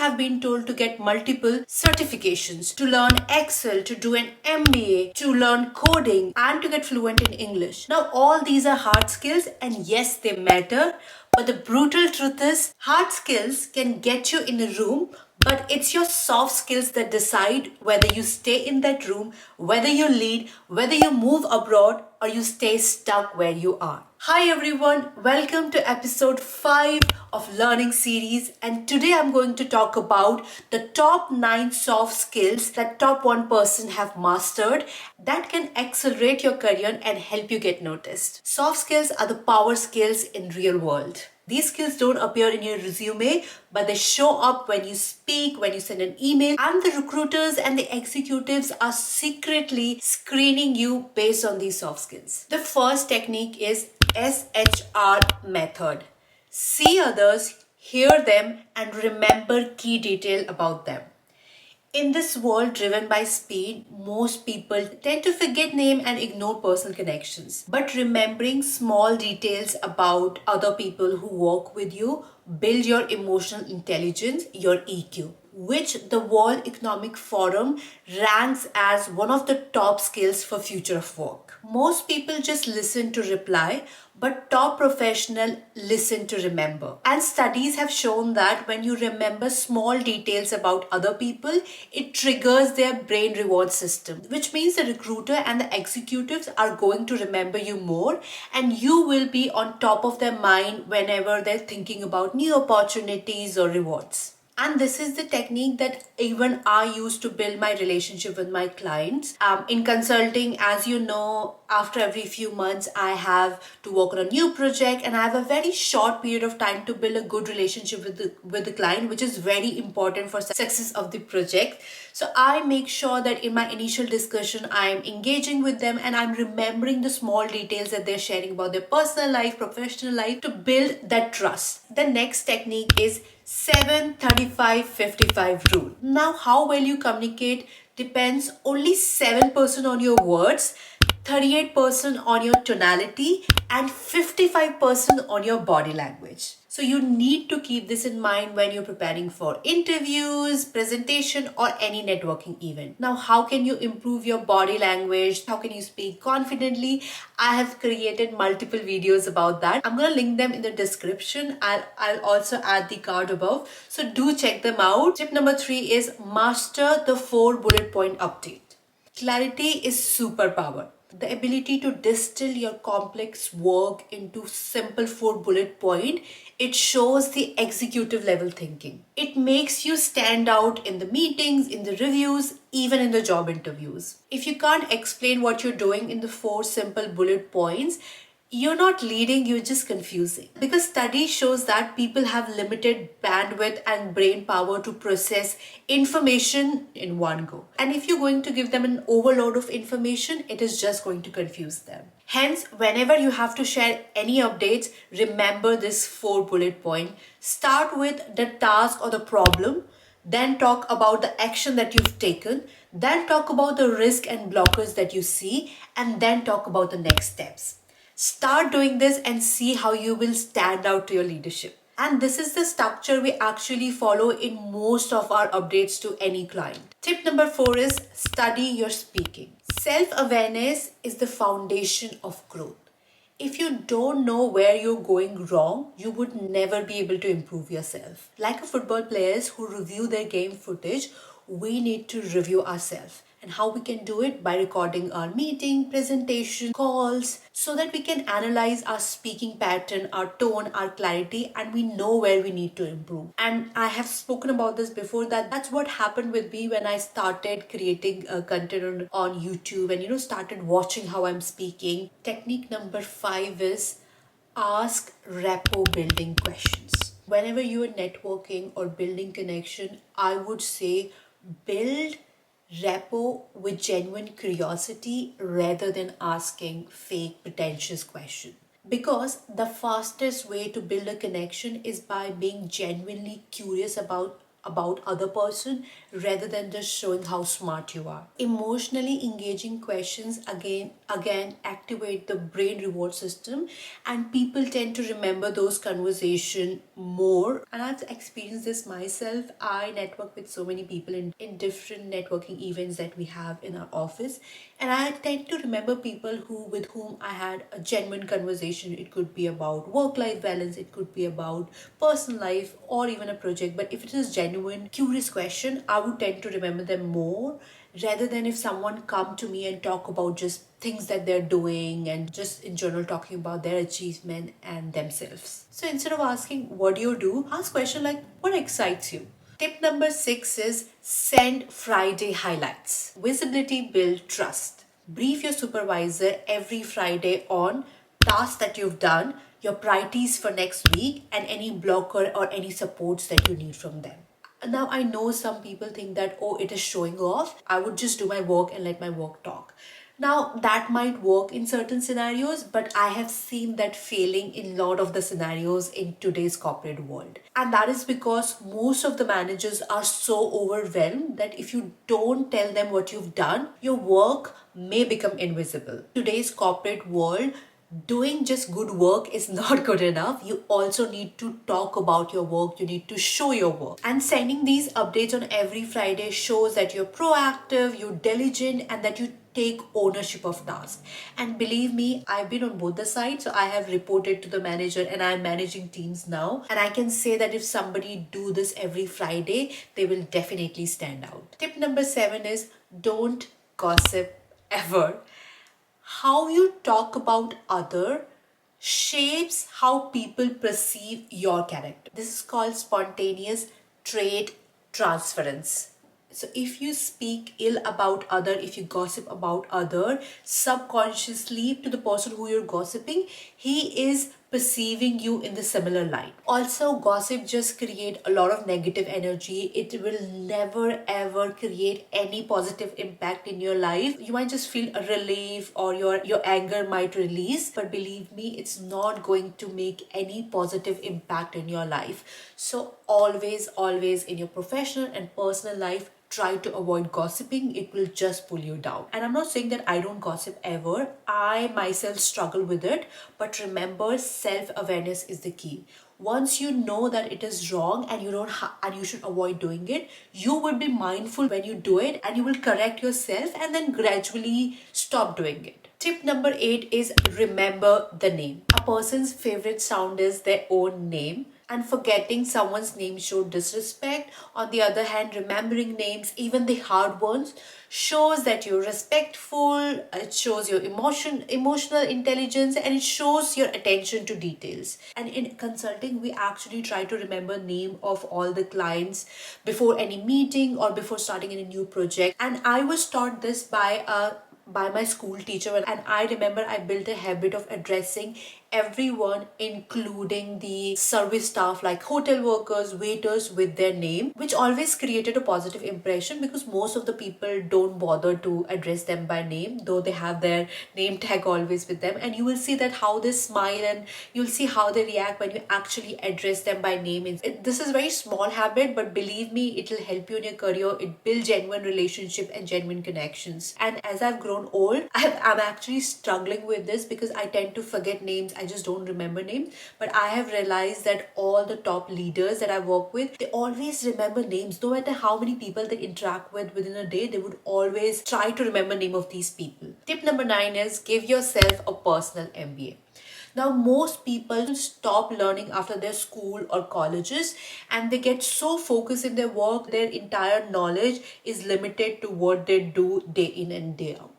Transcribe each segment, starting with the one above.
have been told to get multiple certifications, to learn Excel, to do an MBA, to learn coding, and to get fluent in English. Now, all these are hard skills, and yes, they matter. But the brutal truth is, hard skills can get you in a room, but it's your soft skills that decide whether you stay in that room, whether you lead, whether you move abroad, or you stay stuck where you are. Hi everyone, welcome to episode 5 of Learning Series, and today I'm going to talk about the top 9 soft skills that top 1% have mastered that can accelerate your career and help you get noticed. Soft skills are the power skills in real world. These skills don't appear in your resume, but they show up when you speak, when you send an email, and the recruiters and the executives are secretly screening you based on these soft skills. The first technique is SHR method. See others, hear them, and remember key detail about them. In this world driven by speed, most people tend to forget name and ignore personal connections. But remembering small details about other people who work with you build your emotional intelligence, your EQ, which the World Economic Forum ranks as one of the top skills for future of work. Most people just listen to reply, but top professionals listen to remember. And studies have shown that when you remember small details about other people, it triggers their brain reward system, which means the recruiter and the executives are going to remember you more, and you will be on top of their mind whenever they're thinking about new opportunities or rewards. And this is the technique that even I use to build my relationship with my clients. In consulting, as you know, after every few months, I have to work on a new project, and I have a very short period of time to build a good relationship with the client, which is very important for success of the project. So I make sure that in my initial discussion, I am engaging with them and I'm remembering the small details that they're sharing about their personal life, professional life to build that trust. The next technique is 7-35-55 rule. Now, how well you communicate depends only 7% on your words, 38% on your tonality, and 55% on your body language. So you need to keep this in mind when you're preparing for interviews, presentation, or any networking event. Now, how can you improve your body language? How can you speak confidently? I have created multiple videos about that. I'm going to link them in the description. I'll also add the card above. So do check them out. Tip number 3 is master the 4 bullet point update. Clarity is superpower. The ability to distill your complex work into simple 4 bullet point, it shows the executive level thinking. It makes you stand out in the meetings, in the reviews, even in the job interviews. If you can't explain what you're doing in the 4 simple bullet points, you're not leading, you're just confusing. Because study shows that people have limited bandwidth and brain power to process information in one go. And if you're going to give them an overload of information, it is just going to confuse them. Hence, whenever you have to share any updates, remember this 4 bullet point. Start with the task or the problem, then talk about the action that you've taken, then talk about the risk and blockers that you see, and then talk about the next steps. Start doing this and see how you will stand out to your leadership. And this is the structure we actually follow in most of our updates to any client. Tip number 4 is study your speaking. Self-awareness is the foundation of growth. If you don't know where you're going wrong, you would never be able to improve yourself. Like football players who review their game footage, we need to review ourselves. And how we can do it? By recording our meeting, presentation, calls, so that we can analyze our speaking pattern, our tone, our clarity, and we know where we need to improve. And I have spoken about this before, that's what happened with me when I started creating content on YouTube and started watching how I'm speaking. Technique number 5 is ask rapport building questions. Whenever you are networking or building connection, I would say build rapport with genuine curiosity rather than asking fake pretentious questions. Because the fastest way to build a connection is by being genuinely curious about about other person rather than just showing how smart you are. Emotionally engaging questions again activate the brain reward system, and people tend to remember those conversation more. And I've experienced this myself. I network with so many people in different networking events that we have in our office, and I tend to remember people with whom I had a genuine conversation. It could be about work life balance, it could be about personal life, or even a project. But if it is genuine curious question, I would tend to remember them more rather than if someone come to me and talk about just things that they're doing and just in general talking about their achievement and themselves. So instead of asking what do you do, ask question like what excites you. Tip number 6 is send Friday highlights. Visibility builds trust. Brief your supervisor every Friday on tasks that you've done, your priorities for next week, and any blocker or any supports that you need from them. Now, I know some people think that, oh, it is showing off. I would just do my work and let my work talk. Now, that might work in certain scenarios, but I have seen that failing in a lot of the scenarios in today's corporate world. And that is because most of the managers are so overwhelmed that if you don't tell them what you've done, your work may become invisible. Today's corporate world, doing just good work is not good enough. You also need to talk about your work, you need to show your work. And sending these updates on every Friday shows that you're proactive, you're diligent, and that you take ownership of tasks. And believe me, I've been on both the sides. So I have reported to the manager and I'm managing teams now. And I can say that if somebody do this every Friday, they will definitely stand out. Tip number 7 is don't gossip ever. How you talk about other shapes how people perceive your character. This is called spontaneous trait transference. So if you speak ill about other, if you gossip about other, subconsciously to the person who you're gossiping, he is perceiving you in the similar light. Also, gossip just create a lot of negative energy. It will never ever create any positive impact in your life. You might just feel a relief or your anger might release, but believe me, it's not going to make any positive impact in your life. So always in your professional and personal life, try to avoid gossiping. It will just pull you down. And I'm not saying that I don't gossip ever. I myself struggle with it. But remember, self-awareness is the key. Once you know that it is wrong and you should avoid doing it, you will be mindful when you do it and you will correct yourself and then gradually stop doing it. Tip number 8 is remember the name. A person's favorite sound is their own name. And forgetting someone's name shows disrespect. On the other hand, remembering names, even the hard ones, shows that you're respectful, it shows your emotional intelligence, and it shows your attention to details. And in consulting, we actually try to remember name of all the clients before any meeting or before starting any new project. And I was taught this by my school teacher, and I remember I built a habit of addressing everyone, including the service staff like hotel workers, waiters, with their name, which always created a positive impression because most of the people don't bother to address them by name, though they have their name tag always with them. And you will see that how they smile and you'll see how they react when you actually address them by name. This is a very small habit, but believe me, it will help you in your career. It builds genuine relationship and genuine connections. And as I've grown old, I'm actually struggling with this because I tend to forget names. I just don't remember names. But I have realized that all the top leaders that I work with, they always remember names. No matter how many people they interact with within a day, they would always try to remember name of these people. Tip number 9 is give yourself a personal MBA. Now, most people stop learning after their school or colleges and they get so focused in their work, their entire knowledge is limited to what they do day in and day out.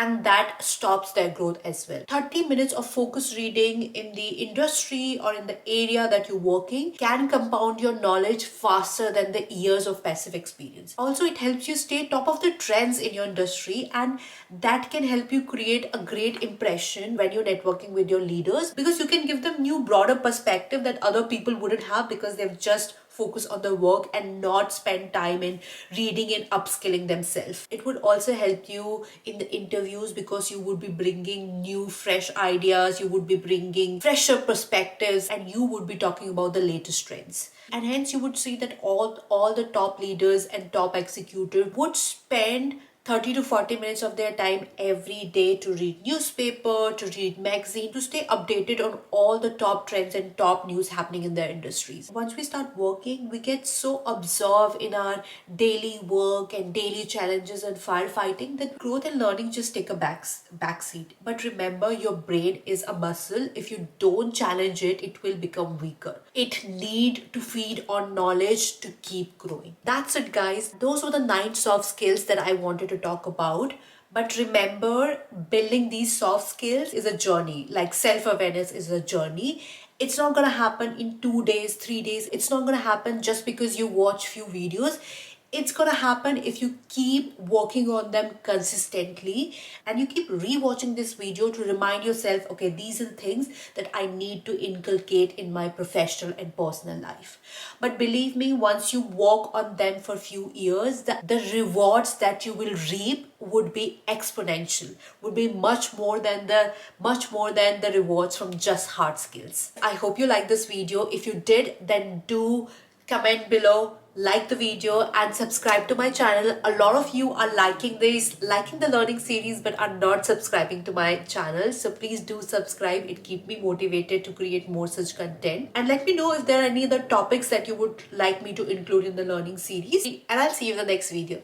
And that stops their growth as well. 30 minutes of focused reading in the industry or in the area that you're working can compound your knowledge faster than the years of passive experience. Also, it helps you stay top of the trends in your industry, and that can help you create a great impression when you're networking with your leaders because you can give them new broader perspective that other people wouldn't have because they've just focus on the work and not spend time in reading and upskilling themselves. It would also help you in the interviews because you would be bringing new, fresh ideas, you would be bringing fresher perspectives, and you would be talking about the latest trends. And hence, you would see that all the top leaders and top executives would spend 30 to 40 minutes of their time every day to read newspaper, to read magazine, to stay updated on all the top trends and top news happening in their industries. Once we start working, we get so absorbed in our daily work and daily challenges and firefighting that growth and learning just take a backseat. But remember, your brain is a muscle. If you don't challenge it, it will become weaker. It need to feed on knowledge to keep growing. That's it, guys. Those were the 9 soft skills that I wanted to talk about. But remember, building these soft skills is a journey. Like self-awareness is a journey. It's not gonna happen in 2 days, 3 days. It's not gonna happen just because you watch few videos. It's gonna happen if you keep working on them consistently and you keep rewatching this video to remind yourself, okay, these are the things that I need to inculcate in my professional and personal life. But believe me, once you work on them for a few years, the rewards that you will reap would be exponential, would be much more than the rewards from just hard skills. I hope you like this video. If you did, then do comment below, like the video, and subscribe to my channel. A lot of you are liking the learning series, but are not subscribing to my channel. So please do subscribe. It keeps me motivated to create more such content. And let me know if there are any other topics that you would like me to include in the learning series. And I'll see you in the next video.